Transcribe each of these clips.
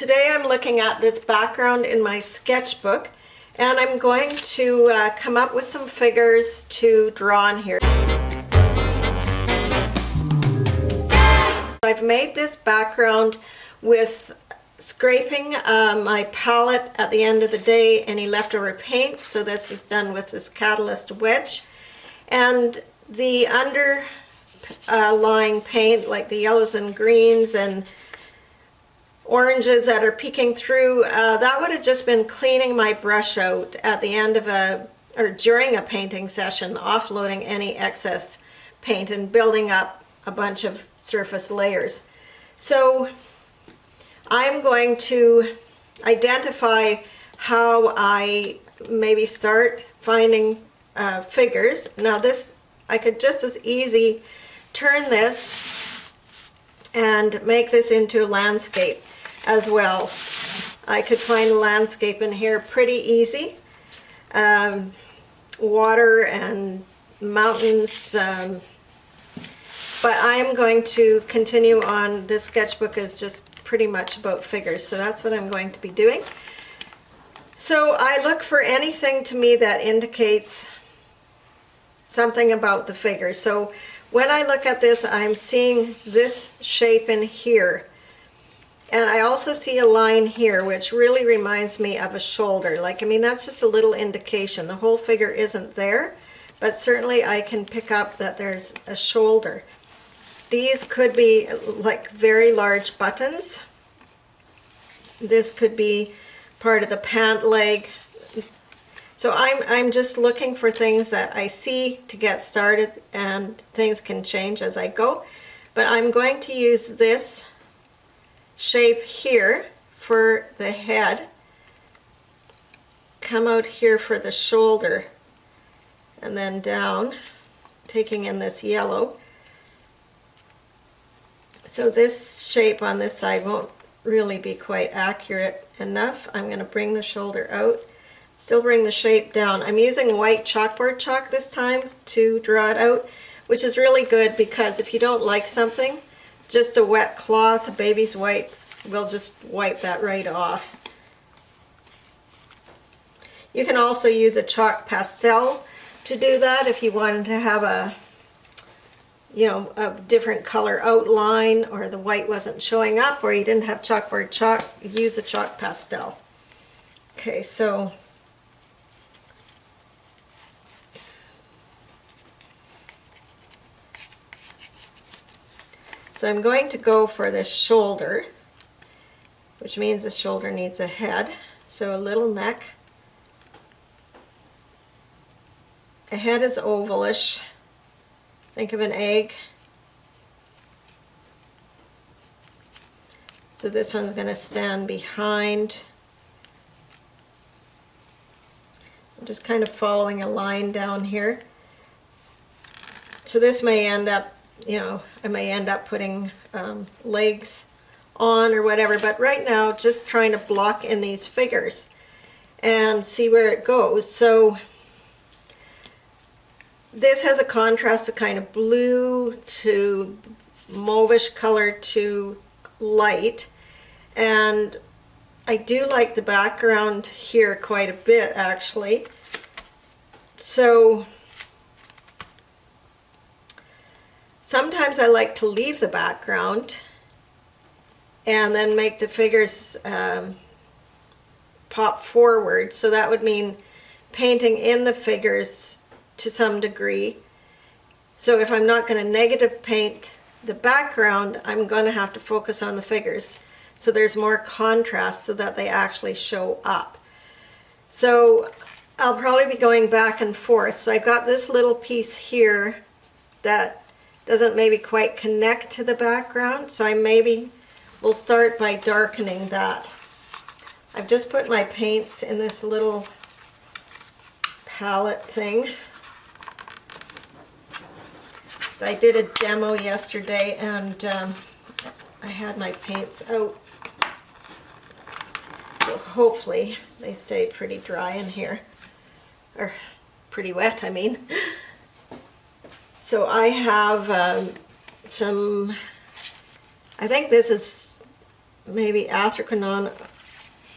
today I'm looking at this background in my sketchbook, and I'm going to come up with some figures to draw on here. I've made this background with scraping my palette at the end of the day, any leftover paint. So this is done with this Catalyst wedge, and the underlying paint, like the yellows and greens and oranges that are peeking through, that would have just been cleaning my brush out at the end of or during a painting session, offloading any excess paint and building up a bunch of surface layers. So I'm going to identify how I maybe start finding figures. Now this, I could just as easy turn this and make this into a landscape as well. I could find a landscape in here pretty easy. Water and mountains, but I'm going to continue on. This sketchbook is just pretty much about figures, so that's what I'm going to be doing. So I look for anything to me that indicates something about the figure. So when I look at this, I'm seeing this shape in here. And I also see a line here, which really reminds me of a shoulder. Like, I mean, that's just a little indication. The whole figure isn't there, but certainly I can pick up that there's a shoulder. These could be like very large buttons. This could be part of the pant leg. So I'm just looking for things that I see to get started, and things can change as I go. But I'm going to use this shape here for the head, come out here for the shoulder, and then down, taking in this yellow. So this shape on this side won't really be quite accurate enough. I'm going to bring the shoulder out, still bring the shape down. I'm using white chalkboard chalk this time to draw it out, which is really good because if you don't like something, just a wet cloth, a baby's wipe, will just wipe that right off. You can also use a chalk pastel to do that if you wanted to have a different color outline, or the white wasn't showing up, or you didn't have chalkboard chalk, use a chalk pastel. Okay, so I'm going to go for this shoulder, which means the shoulder needs a head. So a little neck. A head is ovalish. Think of an egg. So this one's going to stand behind. I'm just kind of following a line down here. So this may end up, I may end up putting legs on or whatever, but right now just trying to block in these figures and see where it goes. So this has a contrast of kind of blue to mauvish color to light, and I do like the background here quite a bit actually. So sometimes I like to leave the background and then make the figures pop forward. So that would mean painting in the figures to some degree. So if I'm not going to negative paint the background, I'm going to have to focus on the figures so there's more contrast so that they actually show up. So I'll probably be going back and forth. So I've got this little piece here that doesn't maybe quite connect to the background, so I maybe will start by darkening that. I've just put my paints in this little palette thing. So I did a demo yesterday, and I had my paints out. So hopefully they stay pretty dry in here, or pretty wet, I mean. So I have some, I think this is maybe athraquinone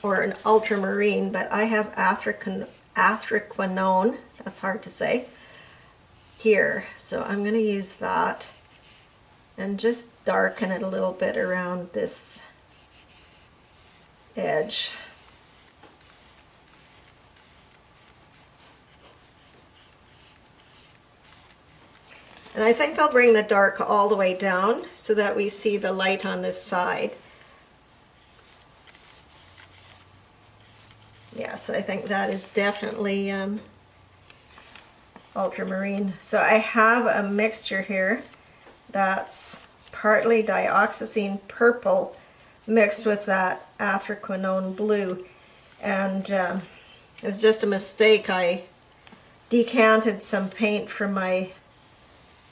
or an ultramarine, but I have athraquinone, that's hard to say, here. So I'm going to use that and just darken it a little bit around this edge. And I think I'll bring the dark all the way down so that we see the light on this side. Yes, I think that is definitely ultramarine. So I have a mixture here that's partly dioxazine purple mixed with that athraquinone blue. And it was just a mistake. I decanted some paint from my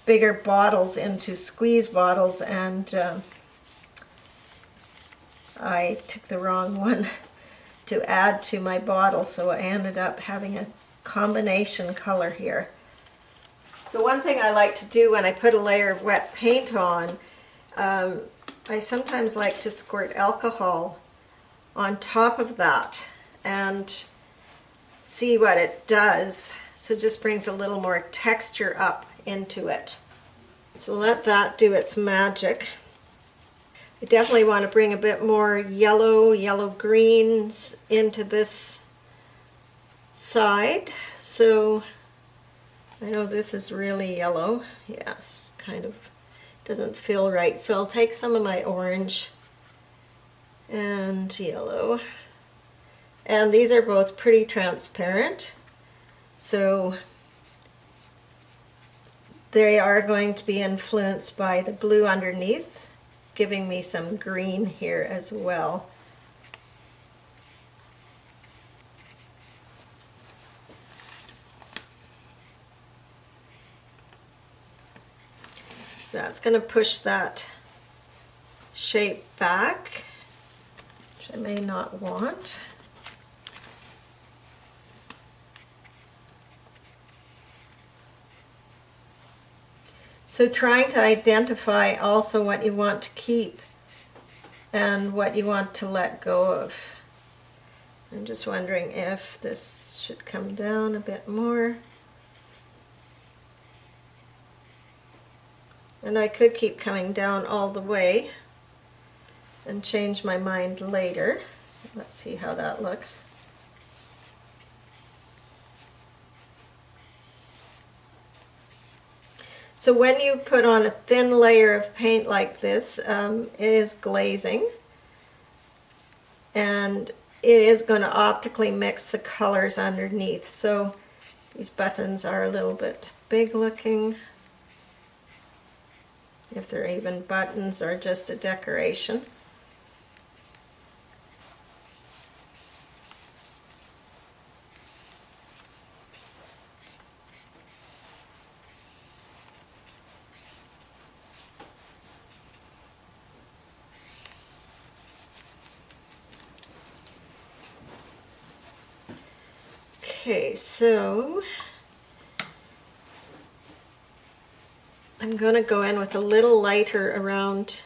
bigger bottles into squeeze bottles, and I took the wrong one to add to my bottle, so I ended up having a combination color here. So one thing I like to do when I put a layer of wet paint on, I sometimes like to squirt alcohol on top of that and see what it does. So it just brings a little more texture up into it. So let that do its magic. I definitely want to bring a bit more yellow greens into this side. So I know this is really yellow. Yes, kind of doesn't feel right. So I'll take some of my orange and yellow. And these are both pretty transparent. So they are going to be influenced by the blue underneath, giving me some green here as well. So that's going to push that shape back, which I may not want. So trying to identify also what you want to keep and what you want to let go of. I'm just wondering if this should come down a bit more. And I could keep coming down all the way and change my mind later. Let's see how that looks. So when you put on a thin layer of paint like this, it is glazing, and it is going to optically mix the colors underneath. So these buttons are a little bit big looking, if they're even buttons or just a decoration. Okay, so I'm going to go in with a little lighter around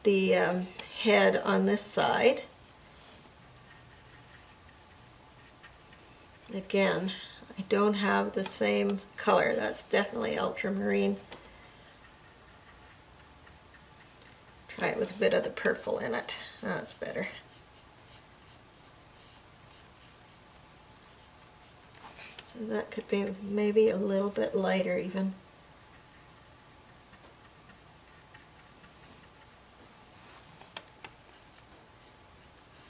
the head on this side. Again, I don't have the same color. That's definitely ultramarine. Try it with a bit of the purple in it. That's better. So that could be maybe a little bit lighter even.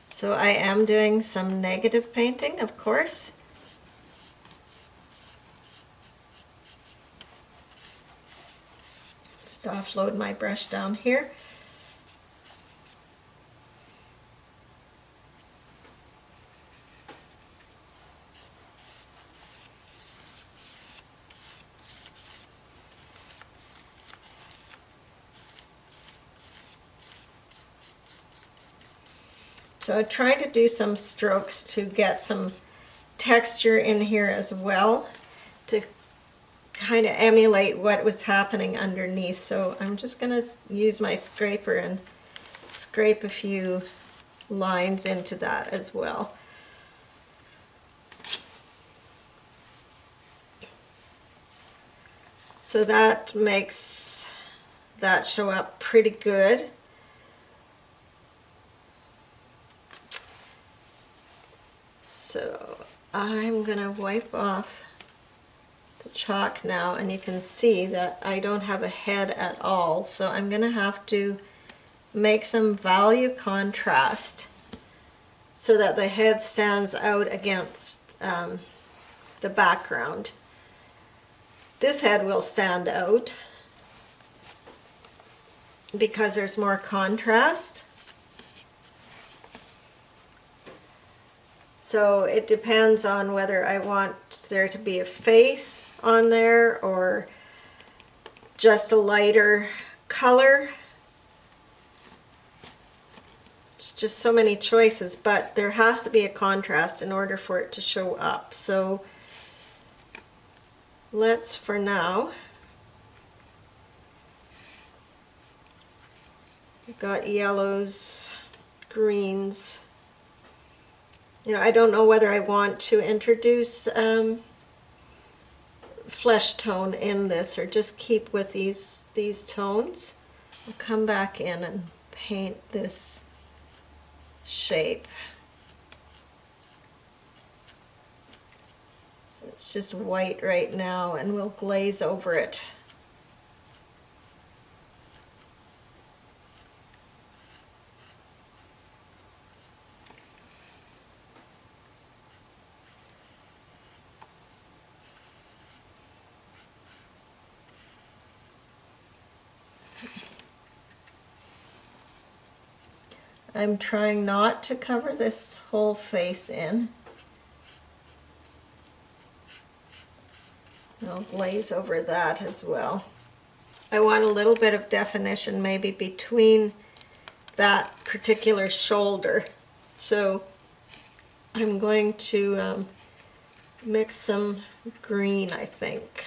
So I am doing some negative painting, of course. Just offload my brush down here. So I tried to do some strokes to get some texture in here as well, to kind of emulate what was happening underneath. So I'm just going to use my scraper and scrape a few lines into that as well. So that makes that show up pretty good. So I'm gonna wipe off the chalk now, and you can see that I don't have a head at all, so I'm gonna have to make some value contrast so that the head stands out against the background. This head will stand out because there's more contrast. So it depends on whether I want there to be a face on there or just a lighter color. It's just so many choices, but there has to be a contrast in order for it to show up. So let's, for now, we've got yellows, greens. You know, I don't know whether I want to introduce flesh tone in this or just keep with these tones. I'll come back in and paint this shape. So it's just white right now, and we'll glaze over it. I'm trying not to cover this whole face in. I'll glaze over that as well. I want a little bit of definition maybe between that particular shoulder. So I'm going to mix some green, I think.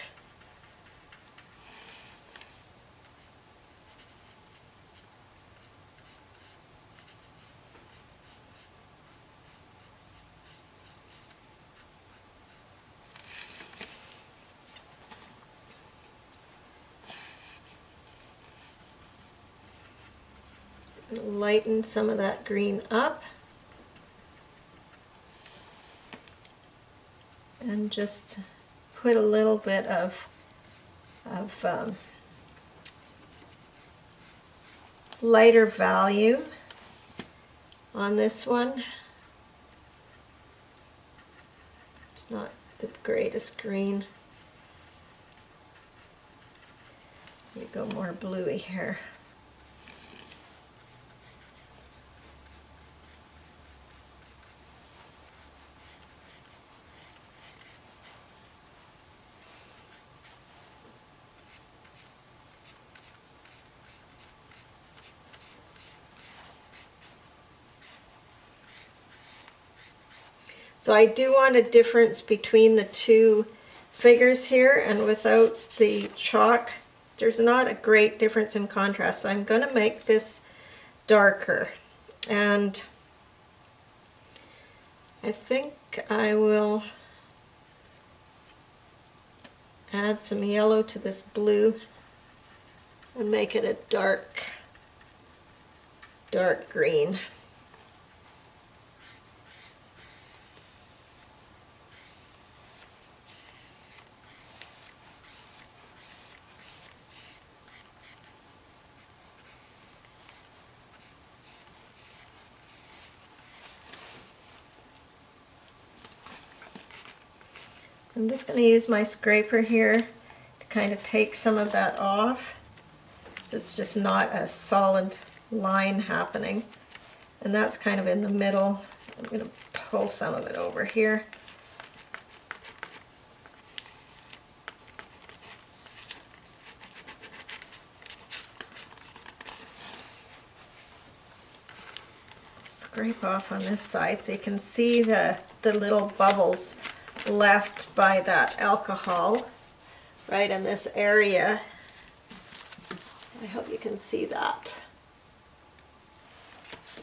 Lighten some of that green up and just put a little bit of lighter value on this one. It's not the greatest green. You go more bluey here. So I do want a difference between the two figures here, and without the chalk, there's not a great difference in contrast. So I'm going to make this darker, and I think I will add some yellow to this blue and make it a dark green. I'm just going to use my scraper here to kind of take some of that off, so it's just not a solid line happening. And that's kind of in the middle. I'm going to pull some of it over here. Scrape off on this side so you can see the little bubbles left by that alcohol right in this area. I hope you can see that.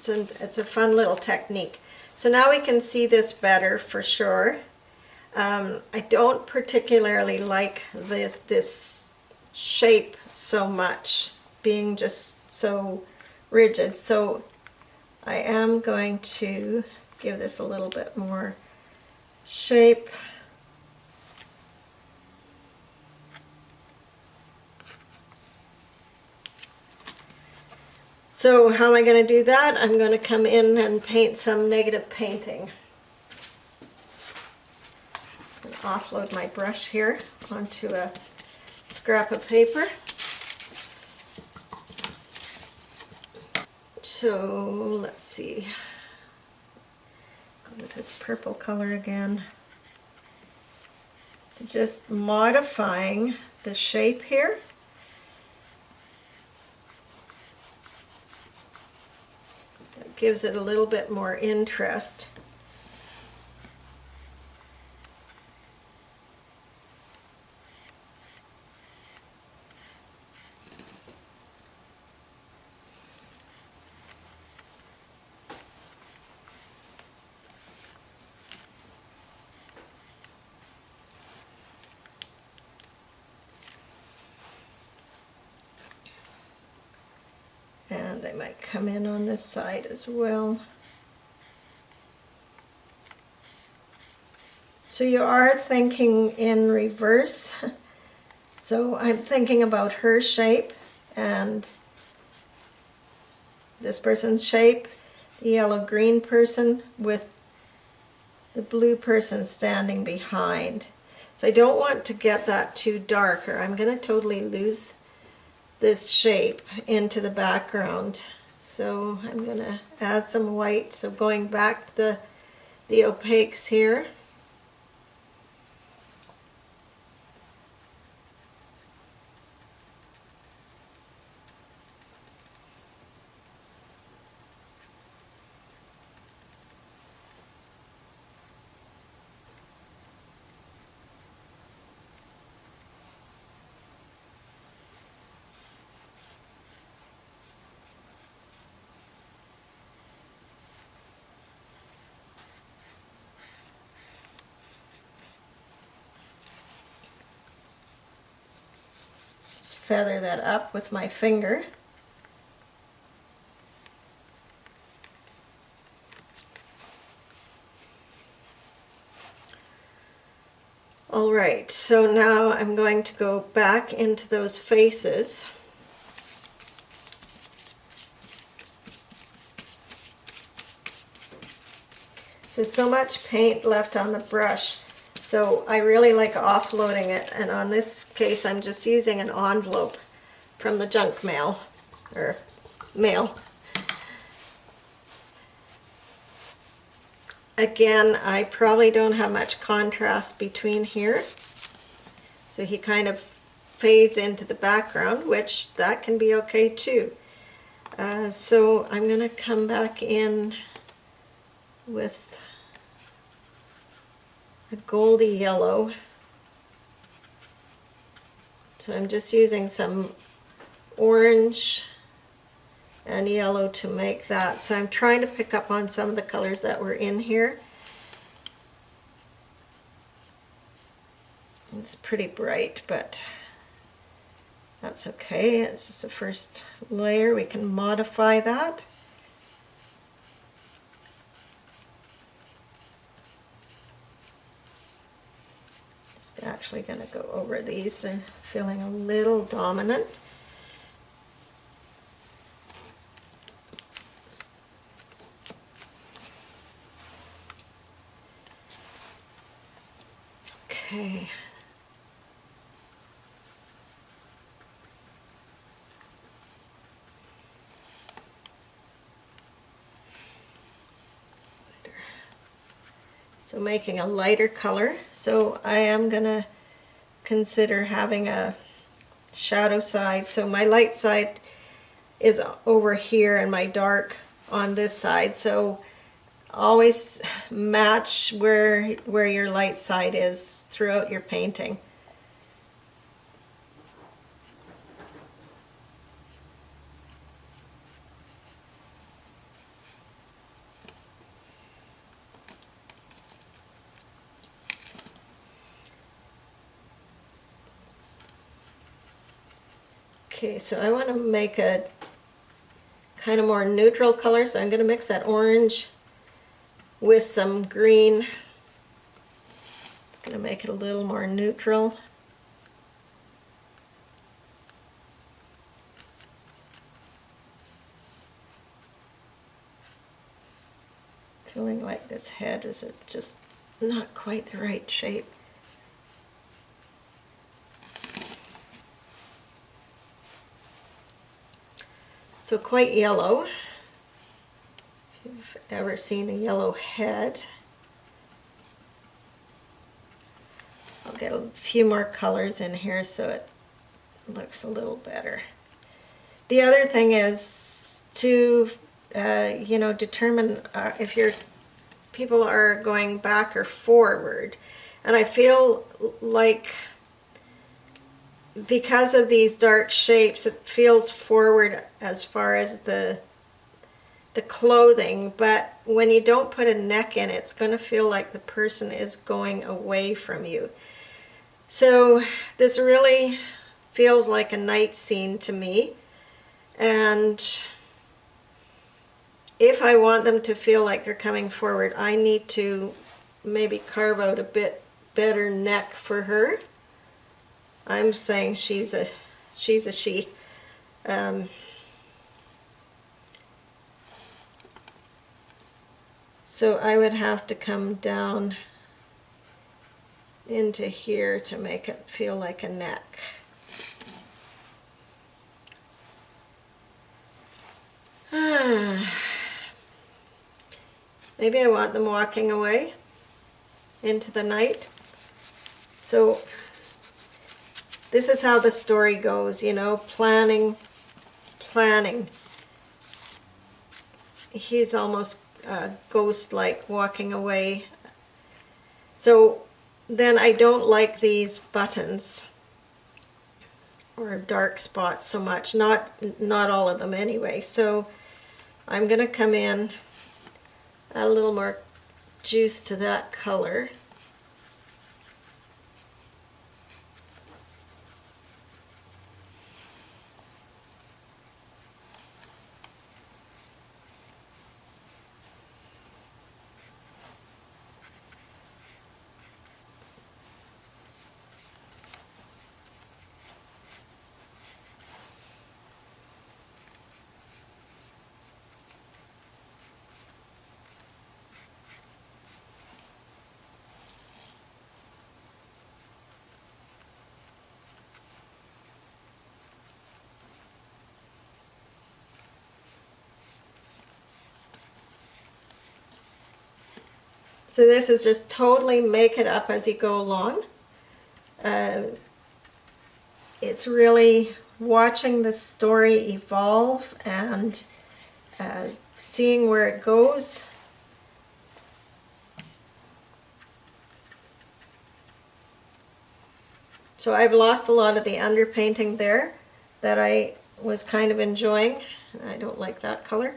It's a fun little technique. So now we can see this better for sure. I don't particularly like this shape so much, being just so rigid. So I am going to give this a little bit more shape. So how am I going to do that? I'm going to come in and paint some negative painting. I'm just going to offload my brush here onto a scrap of paper. So let's see. Go with this purple color again. So just modifying the shape here. That gives it a little bit more interest. And I might come in on this side as well. So you are thinking in reverse. So I'm thinking about her shape and this person's shape, the yellow-green person with the blue person standing behind. So I don't want to get that too dark or I'm going to totally lose this shape into the background. So I'm going to add some white. So going back to the opaques here. Feather that up with my finger. All right, so now I'm going to go back into those faces. So much paint left on the brush. So I really like offloading it, and on this case I'm just using an envelope from the junk mail, or mail. Again, I probably don't have much contrast between here. So he kind of fades into the background, which that can be okay too. So I'm going to come back in with a goldy yellow. So I'm just using some orange and yellow to make that. So I'm trying to pick up on some of the colors that were in here. It's pretty bright, but that's okay. It's just the first layer. We can modify that. Actually going to go over these and feeling a little dominant. Okay. So making a lighter color. So I am going to consider having a shadow side. So my light side is over here and my dark on this side. So always match where your light side is throughout your painting. Okay, so I want to make a kind of more neutral color, so I'm going to mix that orange with some green. It's going to make it a little more neutral. Feeling like this head is just not quite the right shape. So quite yellow. If you've ever seen a yellow head. I'll get a few more colors in here so it looks a little better. The other thing is to determine if your people are going back or forward. And I feel like because of these dark shapes, it feels forward as far as the clothing, but when you don't put a neck in, it's going to feel like the person is going away from you. So this really feels like a night scene to me, and if I want them to feel like they're coming forward, I need to maybe carve out a bit better neck for her. I'm saying she's a she. So I would have to come down into here to make it feel like a neck. Maybe I want them walking away into the night. So this is how the story goes, planning. He's almost ghost-like, walking away. So then I don't like these buttons or dark spots so much, not all of them anyway. So I'm going to come in, add a little more juice to that color. So this is just totally make it up as you go along. It's really watching the story evolve and seeing where it goes. So I've lost a lot of the underpainting there that I was kind of enjoying. I don't like that color.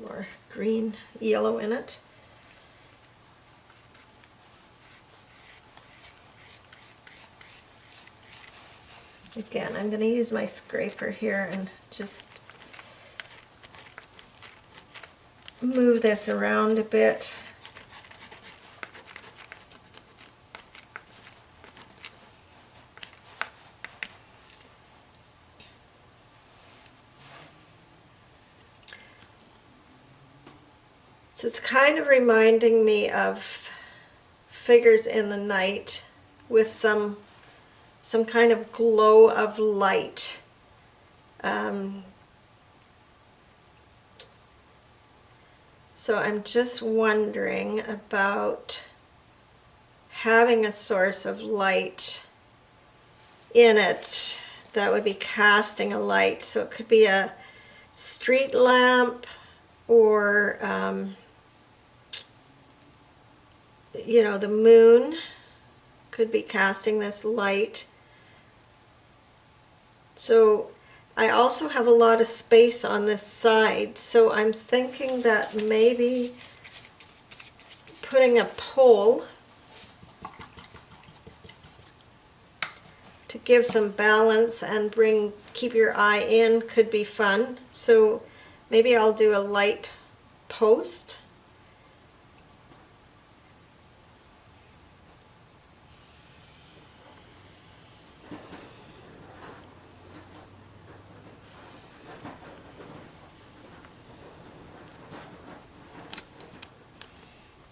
More green, yellow in it. Again, I'm going to use my scraper here and just move this around a bit. So it's kind of reminding me of Figures in the Night with some kind of glow of light. So I'm just wondering about having a source of light in it that would be casting a light. So it could be a street lamp, or the moon could be casting this light. So I also have a lot of space on this side, so I'm thinking that maybe putting a pole to give some balance and keep your eye in could be fun. So maybe I'll do a light post.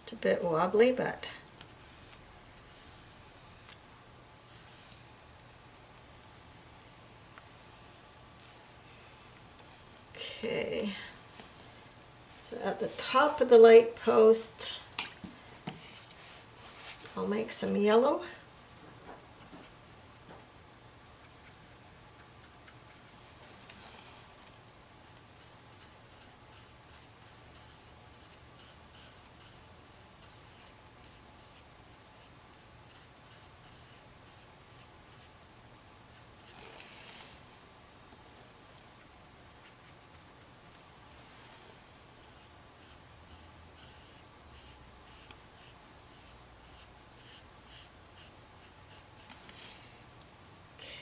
It's a bit wobbly, but okay. So at the top of the light post, I'll make some yellow.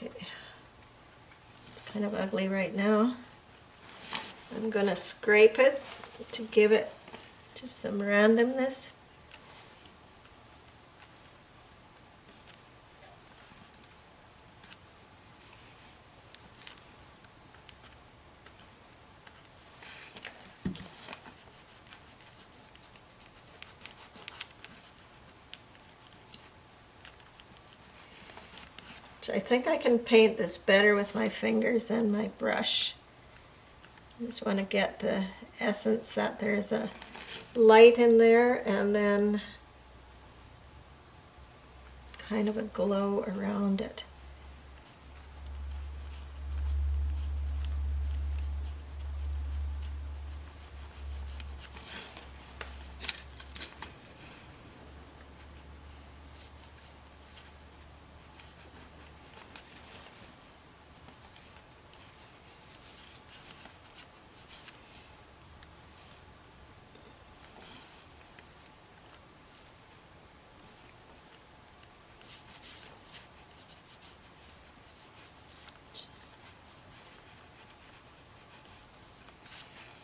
Okay. It's kind of ugly right now. I'm going to scrape it to give it just some randomness. I think I can paint this better with my fingers than my brush. I just want to get the essence that there's a light in there and then kind of a glow around it.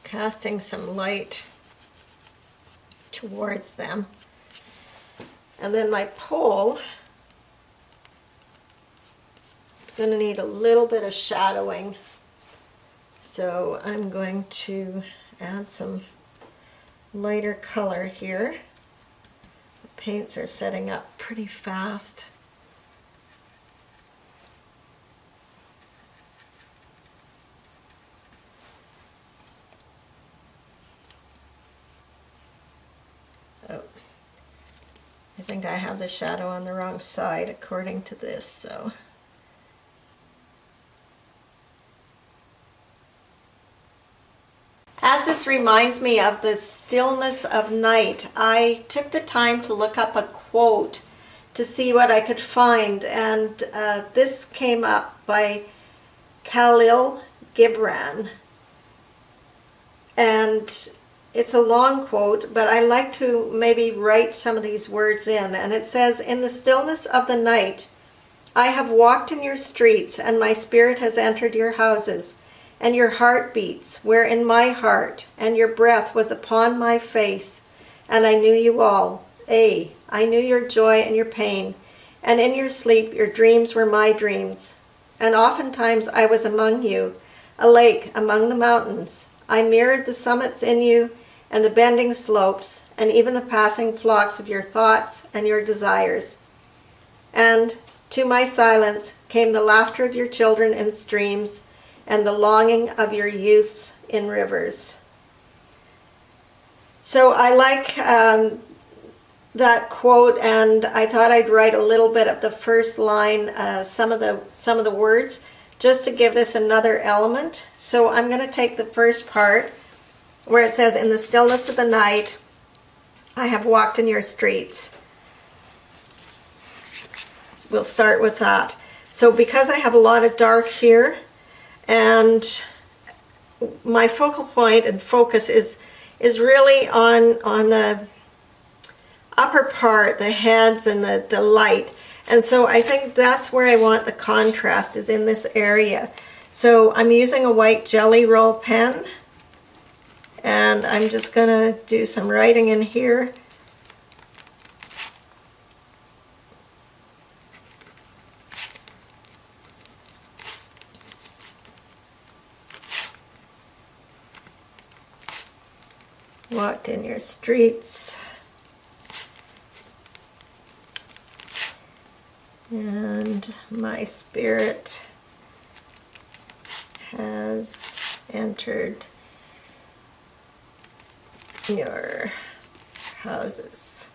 Casting some light towards them. And then my pole, it's going to need a little bit of shadowing. So I'm going to add some lighter color here. The paints are setting up pretty fast. Oh, I think I have the shadow on the wrong side according to this, so. As this reminds me of the stillness of night, I took the time to look up a quote to see what I could find, and this came up by Khalil Gibran. And it's a long quote, but I like to maybe write some of these words in. And it says, "In the stillness of the night, I have walked in your streets, and my spirit has entered your houses, and your heart beats were in my heart, and your breath was upon my face, and I knew you all. I knew your joy and your pain, and in your sleep your dreams were my dreams. And oftentimes I was among you, a lake among the mountains. I mirrored the summits in you, and the bending slopes, and even the passing flocks of your thoughts and your desires. And to my silence came the laughter of your children in streams, and the longing of your youths in rivers." So I like that quote, and I thought I'd write a little bit of the first line, some of the words, just to give this another element. So I'm going to take the first part where it says, "In the stillness of the night, I have walked in your streets." So we'll start with that. So because I have a lot of dark here, and my focal point and focus is really on the upper part, the heads and the light. And so I think that's where I want the contrast, is in this area. So I'm using a white Jelly Roll pen, and I'm just going to do some writing in here. Walked in your streets. And my spirit has entered your houses.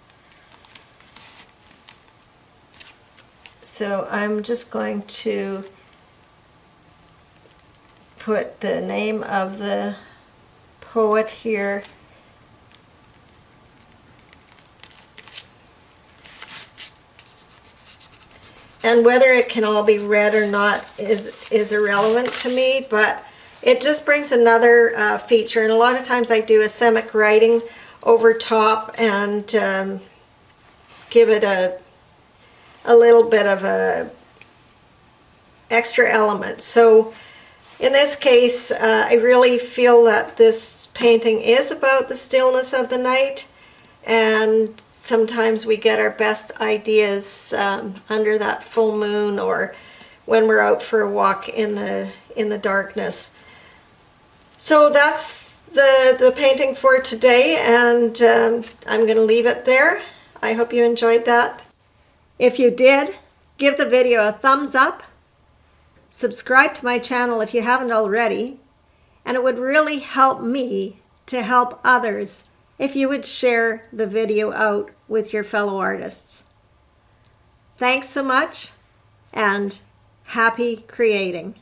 So I'm just going to put the name of the poet here. And whether it can all be read or not is irrelevant to me, but it just brings another feature. And a lot of times I do a semic writing over top and give it a little bit of a extra element. So in this case, I really feel that this painting is about the stillness of the night, and sometimes we get our best ideas under that full moon, or when we're out for a walk in the darkness. So that's the painting for today, and I'm going to leave it there. I hope you enjoyed that. If you did, give the video a thumbs up. Subscribe to my channel if you haven't already, and it would really help me to help others if you would share the video out with your fellow artists. Thanks so much, and happy creating.